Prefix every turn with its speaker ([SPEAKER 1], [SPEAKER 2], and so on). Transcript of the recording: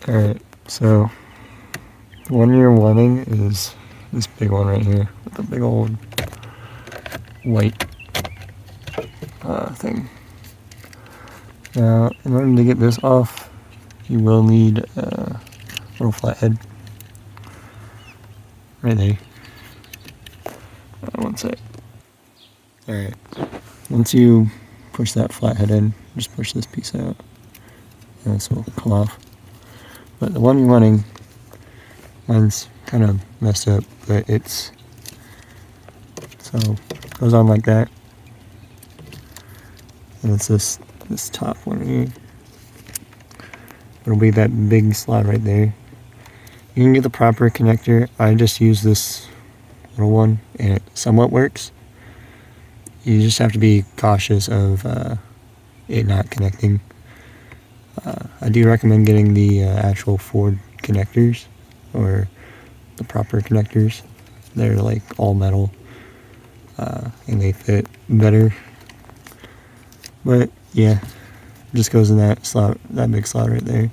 [SPEAKER 1] Alright, so the one you're wanting is this big one right here with the big old white thing. Now, in order to get this off, you will need a little flathead right there. One sec. Alright, once you push that flathead in, just push this piece out, and this will come off. But the one you're wanting, mine's kind of messed up, but it's, so it goes on like that, and it's this top one here. It'll be that big slot right there. You can get the proper connector. I just use this little one, and it somewhat works. You just have to be cautious of it not connecting. I do recommend getting the actual Ford connectors, or the proper connectors. They're like all metal, and they fit better. But yeah, it just goes in that slot, that big slot right there.